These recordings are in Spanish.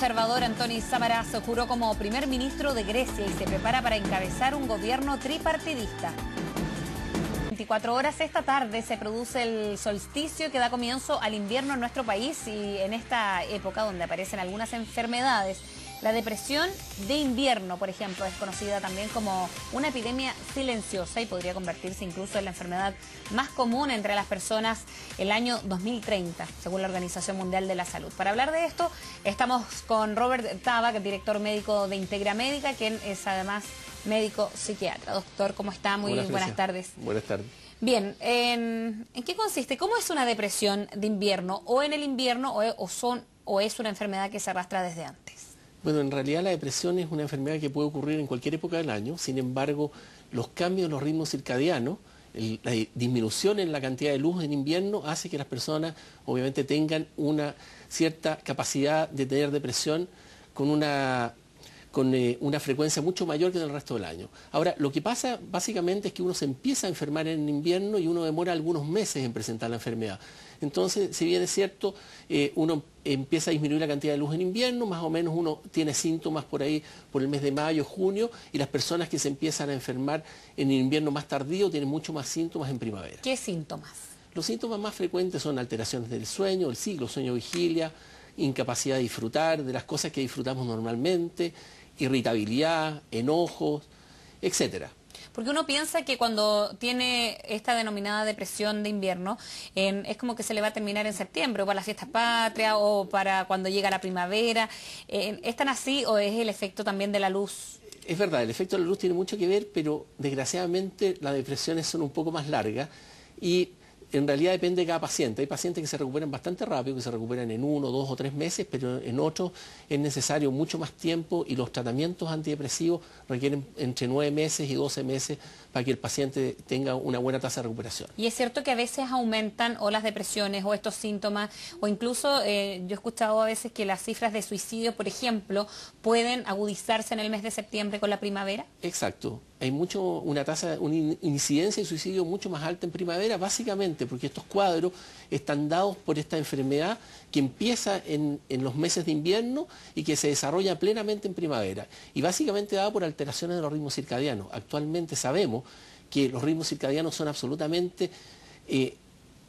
conservador Antonis Samaras juró como primer ministro de Grecia y se prepara para encabezar un gobierno tripartidista. 24 horas esta tarde se produce el solsticio que da comienzo al invierno en nuestro país, y en esta época donde aparecen algunas enfermedades. La depresión de invierno, por ejemplo, es conocida también como una epidemia silenciosa y podría convertirse incluso en la enfermedad más común entre las personas el año 2030, según la Organización Mundial de la Salud. Para hablar de esto, estamos con Robert Tabak, director médico de Integra Médica, quien es además médico psiquiatra. Doctor, ¿cómo está? Muy buenas tardes. Buenas tardes. Bien, ¿en qué consiste? ¿Cómo es una depresión de invierno? ¿O en el invierno o es una enfermedad que se arrastra desde antes? Bueno, en realidad la depresión es una enfermedad que puede ocurrir en cualquier época del año. Sin embargo, los cambios en los ritmos circadianos, la disminución en la cantidad de luz en invierno hace que las personas obviamente tengan una cierta capacidad de tener depresión con una frecuencia mucho mayor que en el resto del año. Ahora, lo que pasa básicamente es que uno se empieza a enfermar en invierno y uno demora algunos meses en presentar la enfermedad. Entonces, si bien es cierto, uno empieza a disminuir la cantidad de luz en invierno, más o menos uno tiene síntomas por ahí por el mes de mayo, junio, y las personas que se empiezan a enfermar en el invierno más tardío tienen mucho más síntomas en primavera. ¿Qué síntomas? Los síntomas más frecuentes son alteraciones del sueño, el ciclo sueño-vigilia, incapacidad de disfrutar de las cosas que disfrutamos normalmente, irritabilidad, enojos, etcétera. Porque uno piensa que cuando tiene esta denominada depresión de invierno, es como que se le va a terminar en septiembre, o para las fiestas patrias, o para cuando llega la primavera. ¿Es tan así o es el efecto también de la luz? Es verdad, el efecto de la luz tiene mucho que ver, pero desgraciadamente las depresiones son un poco más largas y en realidad depende de cada paciente. Hay pacientes que se recuperan bastante rápido, que se recuperan en 1, 2 o 3 meses, pero en otros es necesario mucho más tiempo y los tratamientos antidepresivos requieren entre 9 meses y 12 meses para que el paciente tenga una buena tasa de recuperación. Y es cierto que a veces aumentan o las depresiones o estos síntomas, o incluso yo he escuchado a veces que las cifras de suicidio, por ejemplo, pueden agudizarse en el mes de septiembre con la primavera. Exacto. Hay una incidencia de suicidio mucho más alta en primavera, básicamente porque estos cuadros están dados por esta enfermedad que empieza en los meses de invierno y que se desarrolla plenamente en primavera. Y básicamente dada por alteraciones de los ritmos circadianos. Actualmente sabemos que los ritmos circadianos son absolutamente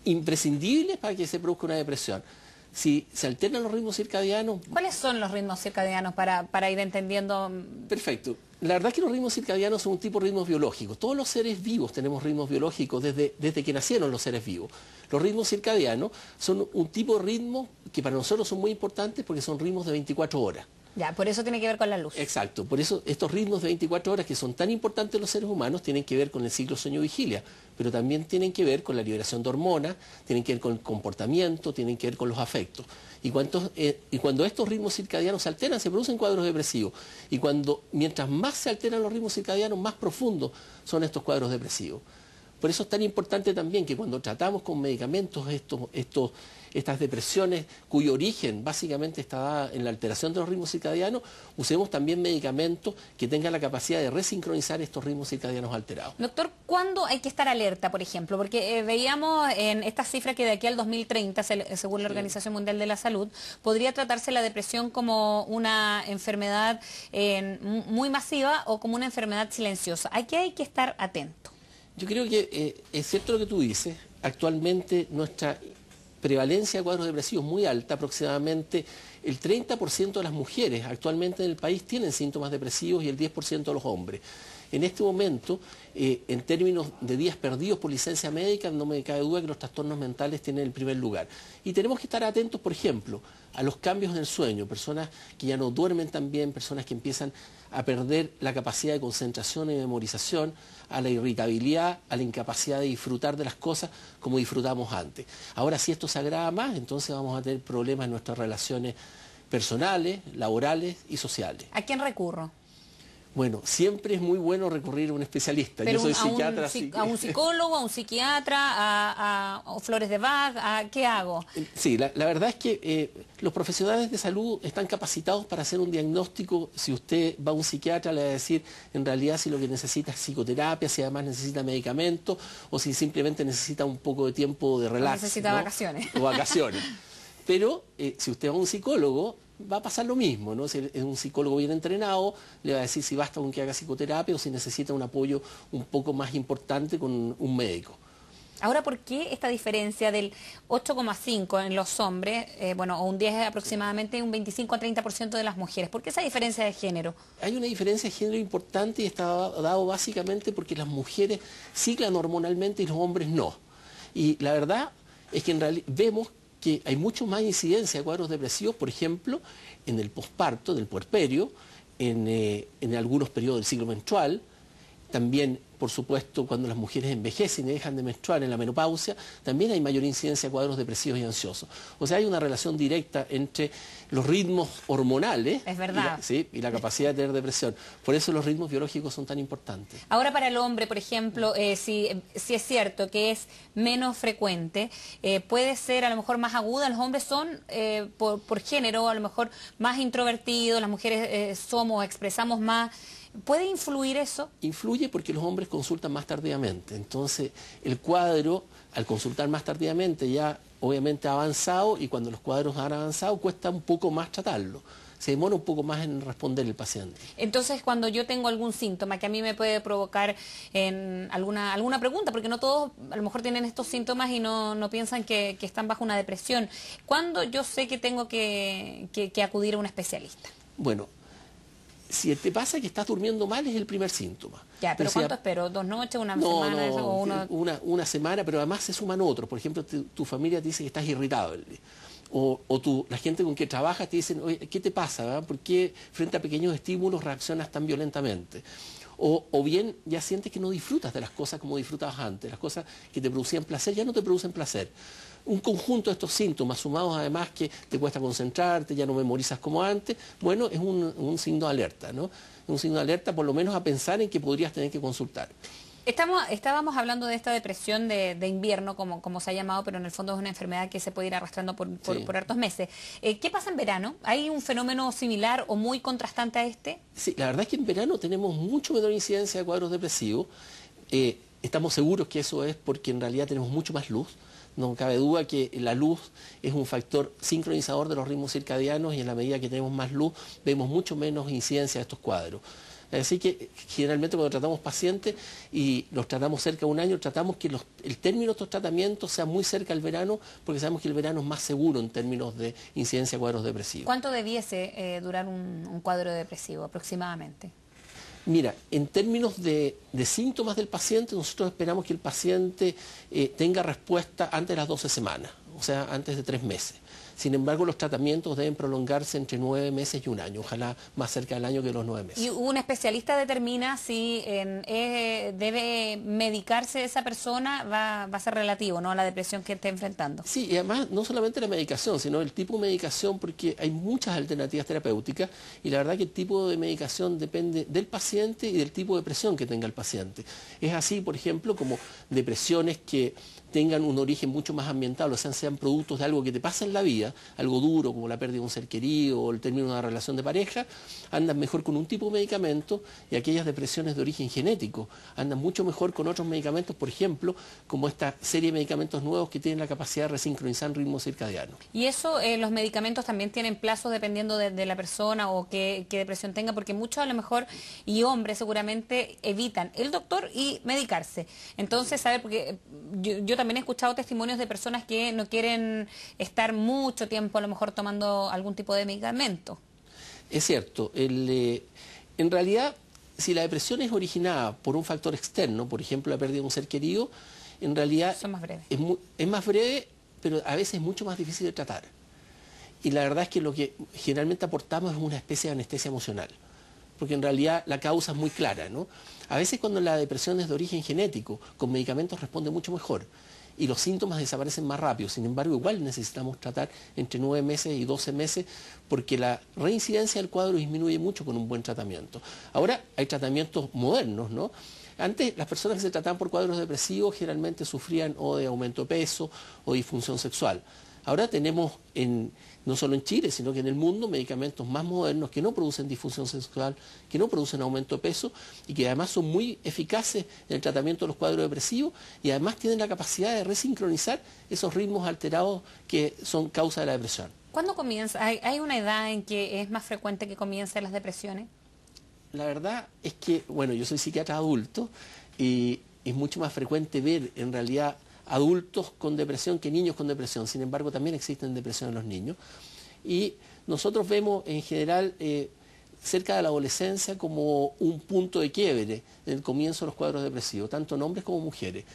imprescindibles para que se produzca una depresión. Si se alternan los ritmos circadianos... ¿Cuáles son los ritmos circadianos para ir entendiendo? Perfecto. La verdad es que los ritmos circadianos son un tipo de ritmos biológicos. Todos los seres vivos tenemos ritmos biológicos desde que nacieron los seres vivos. Los ritmos circadianos son un tipo de ritmo que para nosotros son muy importantes porque son ritmos de 24 horas. Ya, por eso tiene que ver con la luz. Exacto, por eso estos ritmos de 24 horas que son tan importantes en los seres humanos tienen que ver con el ciclo sueño-vigilia, pero también tienen que ver con la liberación de hormonas, tienen que ver con el comportamiento, tienen que ver con los afectos. Y cuando estos ritmos circadianos se alteran, se producen cuadros depresivos. Y mientras más se alteran los ritmos circadianos, más profundos son estos cuadros depresivos. Por eso es tan importante también que cuando tratamos con medicamentos estas depresiones cuyo origen básicamente está dada en la alteración de los ritmos circadianos, usemos también medicamentos que tengan la capacidad de resincronizar estos ritmos circadianos alterados. Doctor, ¿cuándo hay que estar alerta, por ejemplo? Porque veíamos en esta cifra que de aquí al 2030, según la Organización Mundial de la Salud, podría tratarse la depresión como una enfermedad muy masiva o como una enfermedad silenciosa. ¿A qué hay que estar atento? Yo creo que es cierto lo que tú dices. Actualmente nuestra prevalencia de cuadros depresivos es muy alta, aproximadamente el 30% de las mujeres actualmente en el país tienen síntomas depresivos y el 10% de los hombres. En este momento, en términos de días perdidos por licencia médica, no me cabe duda que los trastornos mentales tienen el primer lugar. Y tenemos que estar atentos, por ejemplo, a los cambios en el sueño, personas que ya no duermen tan bien, personas que empiezan a perder la capacidad de concentración y memorización, a la irritabilidad, a la incapacidad de disfrutar de las cosas como disfrutamos antes. Ahora, si esto se agrava más, entonces vamos a tener problemas en nuestras relaciones personales, laborales y sociales. ¿A quién recurro? Bueno, siempre es muy bueno recurrir a un especialista. Pero yo soy psiquiatra. ¿A un psicólogo, a un psiquiatra, a flores de Bach? ¿Qué hago? Sí, la verdad es que los profesionales de salud están capacitados para hacer un diagnóstico. Si usted va a un psiquiatra, le va a decir en realidad si lo que necesita es psicoterapia, si además necesita medicamentos o si simplemente necesita un poco de tiempo de relax. Necesita vacaciones. O vacaciones. Pero si usted va a un psicólogo, va a pasar lo mismo, ¿no? Si es un psicólogo bien entrenado, le va a decir si basta con que haga psicoterapia o si necesita un apoyo un poco más importante con un médico. Ahora, ¿por qué esta diferencia del 8,5 en los hombres, bueno, o un 10 aproximadamente, un 25 a 30% de las mujeres? ¿Por qué esa diferencia de género? Hay una diferencia de género importante y está dado básicamente porque las mujeres ciclan hormonalmente y los hombres no. Y la verdad es que en realidad vemos que hay mucho más incidencia de cuadros depresivos, por ejemplo, en el posparto, en el puerperio, en algunos periodos del ciclo menstrual, también, por supuesto, cuando las mujeres envejecen y dejan de menstruar en la menopausia, también hay mayor incidencia de cuadros depresivos y ansiosos. O sea, hay una relación directa entre los ritmos hormonales y la capacidad de tener depresión. Por eso los ritmos biológicos son tan importantes. Ahora, para el hombre, por ejemplo, si es cierto que es menos frecuente, puede ser a lo mejor más aguda. Los hombres son, por género, a lo mejor más introvertidos, las mujeres expresamos más. ¿Puede influir eso? Influye porque los hombres consultan más tardíamente. Entonces, el cuadro, al consultar más tardíamente, ya obviamente ha avanzado, y cuando los cuadros han avanzado, cuesta un poco más tratarlo. Se demora un poco más en responder el paciente. Entonces, cuando yo tengo algún síntoma que a mí me puede provocar alguna pregunta, porque no todos a lo mejor tienen estos síntomas y no piensan que están bajo una depresión, ¿cuándo yo sé que tengo que acudir a un especialista? Bueno, si te pasa que estás durmiendo mal es el primer síntoma. Ya, pero ¿cuánto espero? ¿2 noches, una semana? No, una semana, pero además se suman otros. Por ejemplo, tu familia te dice que estás irritable. La gente con que trabajas te dicen, oye, ¿qué te pasa? ¿Verdad? ¿Por qué frente a pequeños estímulos reaccionas tan violentamente? O bien ya sientes que no disfrutas de las cosas como disfrutabas antes. Las cosas que te producían placer ya no te producen placer. Un conjunto de estos síntomas, sumados además que te cuesta concentrarte, ya no memorizas como antes, bueno, es un signo de alerta, ¿no? Un signo de alerta por lo menos a pensar en que podrías tener que consultar. Estábamos hablando de esta depresión de invierno, como se ha llamado, pero en el fondo es una enfermedad que se puede ir arrastrando por hartos meses. ¿Qué pasa en verano? ¿Hay un fenómeno similar o muy contrastante a este? Sí, la verdad es que en verano tenemos mucho menor incidencia de cuadros depresivos. Estamos seguros que eso es porque en realidad tenemos mucho más luz. No cabe duda que la luz es un factor sincronizador de los ritmos circadianos y en la medida que tenemos más luz vemos mucho menos incidencia de estos cuadros. Así que generalmente cuando tratamos pacientes y los tratamos cerca de un año, tratamos que el término de estos tratamientos sea muy cerca al verano, porque sabemos que el verano es más seguro en términos de incidencia de cuadros depresivos. ¿Cuánto debiese durar un cuadro depresivo aproximadamente? Mira, en términos de síntomas del paciente, nosotros esperamos que el paciente tenga respuesta antes de las 12 semanas, o sea, antes de 3 meses. Sin embargo, los tratamientos deben prolongarse entre 9 meses y un año, ojalá más cerca del año que los 9 meses. ¿Y un especialista determina si debe medicarse esa persona? Va a ser relativo, ¿no?, a la depresión que esté enfrentando. Sí, y además no solamente la medicación, sino el tipo de medicación, porque hay muchas alternativas terapéuticas y la verdad que el tipo de medicación depende del paciente y del tipo de presión que tenga el paciente. Es así, por ejemplo, como depresiones que tengan un origen mucho más ambiental, o sea, sean productos de algo que te pasa en la vida, algo duro como la pérdida de un ser querido o el término de una relación de pareja, andan mejor con un tipo de medicamento, y aquellas depresiones de origen genético andan mucho mejor con otros medicamentos, por ejemplo, como esta serie de medicamentos nuevos que tienen la capacidad de resincronizar ritmos circadianos. ¿Y eso, los medicamentos también tienen plazos dependiendo de la persona o qué depresión tenga? Porque muchos a lo mejor, y hombres seguramente, evitan el doctor y medicarse. Entonces, ¿sabe? Porque yo también he escuchado testimonios de personas que no quieren estar mucho tiempo a lo mejor tomando algún tipo de medicamento. Es cierto. En realidad, si la depresión es originada por un factor externo, por ejemplo la pérdida de un ser querido, en realidad son más breves. Es más breve, pero a veces es mucho más difícil de tratar. Y la verdad es que lo que generalmente aportamos es una especie de anestesia emocional, porque en realidad la causa es muy clara, ¿no? A veces cuando la depresión es de origen genético, con medicamentos responde mucho mejor y los síntomas desaparecen más rápido. Sin embargo, igual necesitamos tratar entre 9 meses y 12 meses porque la reincidencia del cuadro disminuye mucho con un buen tratamiento. Ahora hay tratamientos modernos, ¿no? Antes las personas que se trataban por cuadros depresivos generalmente sufrían o de aumento de peso o disfunción sexual. Ahora tenemos, no solo en Chile, sino que en el mundo, medicamentos más modernos que no producen disfunción sexual, que no producen aumento de peso y que además son muy eficaces en el tratamiento de los cuadros depresivos y además tienen la capacidad de resincronizar esos ritmos alterados que son causa de la depresión. ¿Cuándo comienza? ¿Hay una edad en que es más frecuente que comiencen las depresiones? La verdad es que, bueno, yo soy psiquiatra adulto y es mucho más frecuente ver en realidad adultos con depresión que niños con depresión. Sin embargo, también existen depresión en los niños. Y nosotros vemos en general cerca de la adolescencia como un punto de quiebre en el comienzo de los cuadros depresivos, tanto en hombres como mujeres.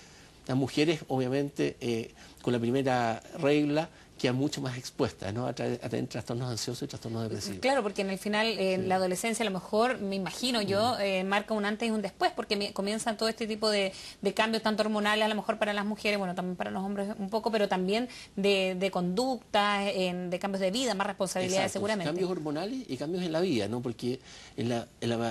Las mujeres, obviamente, con la primera regla, quedan mucho más expuestas, ¿no?, a tener trastornos ansiosos y trastornos depresivos. Claro, porque en el final, en la adolescencia, a lo mejor, me imagino yo, marca un antes y un después, porque comienzan todo este tipo de cambios, tanto hormonales, a lo mejor para las mujeres, bueno, también para los hombres un poco, pero también de conducta, de cambios de vida, más responsabilidades. Exacto, seguramente. Cambios hormonales y cambios en la vida, ¿no? Porque en la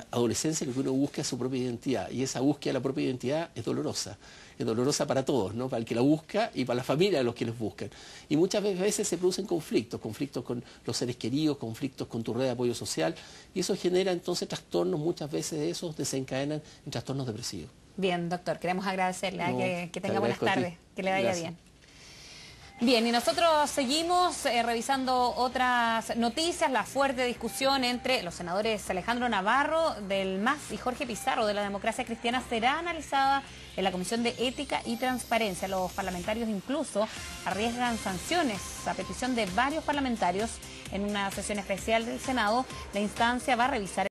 adolescencia lo que uno busca es su propia identidad, y esa búsqueda de la propia identidad es dolorosa. Es dolorosa para todos, ¿no?, para el que la busca y para la familia de los que los buscan. Y muchas veces se producen conflictos con los seres queridos, conflictos con tu red de apoyo social, y eso genera entonces trastornos, muchas veces de esos desencadenan en trastornos depresivos. Bien, doctor, queremos agradecerle, que tenga buenas tardes, que le vaya Gracias. bien. Bien, y nosotros seguimos revisando otras noticias, la fuerte discusión entre los senadores Alejandro Navarro del MAS y Jorge Pizarro de la Democracia Cristiana será analizada en la Comisión de Ética y Transparencia. Los parlamentarios incluso arriesgan sanciones a petición de varios parlamentarios. En una sesión especial del Senado, la instancia va a revisar